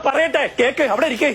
പറയട്ടെ, കേക്ക്, അവിടെ ഇരിക്കേ.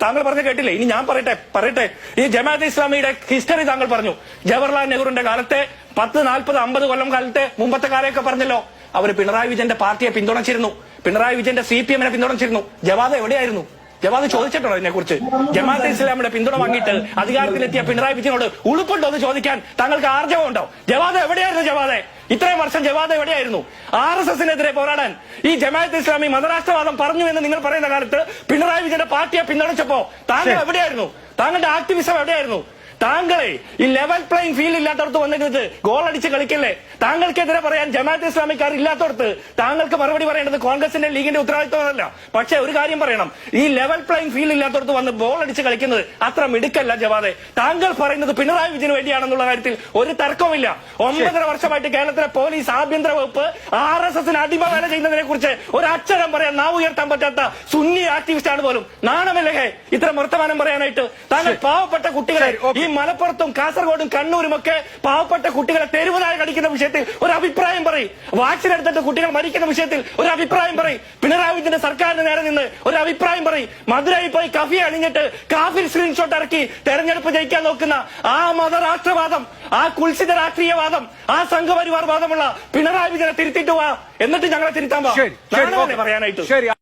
താങ്കൾ പറഞ്ഞ കേട്ടില്ലേ? ഇനി ഞാൻ പറയട്ടെ. ഈ ജമാഅത്തെ ഇസ്ലാമിയുടെ ഹിസ്റ്ററി താങ്കൾ പറഞ്ഞു. ജവഹർലാൽ നെഹ്റുവിന്റെ കാലത്തെ 10, 40, 50 കൊല്ലം കാലത്തെ മുമ്പത്തെ കാലമൊക്കെ പറഞ്ഞല്ലോ. അവര് പിണറായി വിജയന്റെ പാർട്ടിയെ പിന്തുണച്ചിരുന്നു. പിണറായി വിജയന്റെ CPM-നെ പിന്തുണച്ചിരുന്നു. ജവാദ് എവിടെയായിരുന്നു? ജവാദ് ചോദിച്ചിട്ടുണ്ടോ ഇതിനെ കുറിച്ച്? ജമാഅത്തെ ഇസ്ലാമിയുടെ പിന്തുണ വാങ്ങിയിട്ട് അധികാരത്തിലെത്തിയ പിണറായി വിജയനോട് ഉളുപ്പുണ്ടോ എന്ന് ചോദിക്കാൻ താങ്കൾക്ക് ആർജവമുണ്ടോ? ജവാദ് എവിടെയായിരുന്നു? ജവാദ് ഇത്രയും വർഷം ജവാദ് എവിടെയായിരുന്നു? RSS-നെതിരെ പോരാടാൻ ഈ ജമാഅത്തെ ഇസ്ലാമി മതരാഷ്ട്രവാദം പറഞ്ഞു എന്ന് നിങ്ങൾ പറയുന്ന കാലത്ത് പിണറായി വിജയന്റെ പാർട്ടിയെ പിന്തുണച്ചപ്പോ താങ്കൾ എവിടെയായിരുന്നു? താങ്കളുടെ ആക്ടിവിസം എവിടെയായിരുന്നു? താങ്കളെ ഈ ലെവൽ പ്ലേയിങ് ഫീൽഡ് ഇല്ലാത്തടത്ത് വന്നിട്ട് ഗോൾ അടിച്ച് കളിക്കല്ലേ? താങ്കൾക്കെതിരെ പറയാൻ ജമാഅത്തെ ഇസ്ലാമിക്കാർ ഇല്ലാത്തടത്ത് താങ്കൾക്ക് മറുപടി പറയേണ്ടത് കോൺഗ്രസിന്റെ ലീഗിന്റെ ഉത്തരവാദിത്വമല്ല. പക്ഷെ ഒരു കാര്യം പറയണം, ഈ ലെവൽ പ്ലേയിങ് ഫീൽഡ് ഇല്ലാത്തടത്ത് വന്ന് ഗോൾ അടിച്ച് കളിക്കുന്നത് അത്ര മിടുക്കല്ല ജവാദെ. താങ്കൾ പറയുന്നത് പിണറായി വിജയന് വേണ്ടിയാണെന്നുള്ള കാര്യത്തിൽ ഒരു തർക്കവുമില്ല. 9.5 വർഷമായിട്ട് കേരളത്തിലെ പോലീസ്, ആഭ്യന്തര വകുപ്പ് RSS-ന് അടിമവേല ചെയ്യുന്നതിനെ കുറിച്ച് ഒരു അക്ഷരം പറയാൻ നാവ് ഉയർത്താൻ പറ്റാത്ത സുന്നി ആക്ടിവിസ്റ്റ് ആണ് പോലും. നാണമില്ലേ ഇത്തരം വർത്തമാനം പറയാനായിട്ട്? താങ്കൾ പാവപ്പെട്ട കുട്ടികളെ ഈ മലപ്പുറത്തും കാസർഗോഡും കണ്ണൂരും ഒക്കെ പാവപ്പെട്ട കുട്ടികളെ തെരുവുനായ കടിക്കുന്ന വിഷയത്തിൽ ഒരു അഭിപ്രായം പറയും. വാക്സിൻ എടുത്തിട്ട് കുട്ടികൾ മരിക്കുന്ന വിഷയത്തിൽ ഒരു അഭിപ്രായം പറയും. പിണറായി വിജയന്റെ സർക്കാരിന് നേരെ നിന്ന് ഒരു അഭിപ്രായം പറയും. മധുരയിൽ പോയി കഫി അണിഞ്ഞിട്ട് കാഫിർ സ്ക്രീൻഷോട്ട് ഇറക്കി തെരഞ്ഞെടുപ്പ് ജയിക്കാൻ നോക്കുന്ന ആ മതരാഷ്ട്രവാദം, ആ കുൽസിത രാഷ്ട്രീയവാദം, ആ സംഘപരിവാർ വാദമുള്ള പിണറായി വിജയനെ തിരുത്തിട്ട് വാ, എന്നിട്ട് ഞങ്ങളെ തിരുത്താൻ പറയാനായിട്ട്.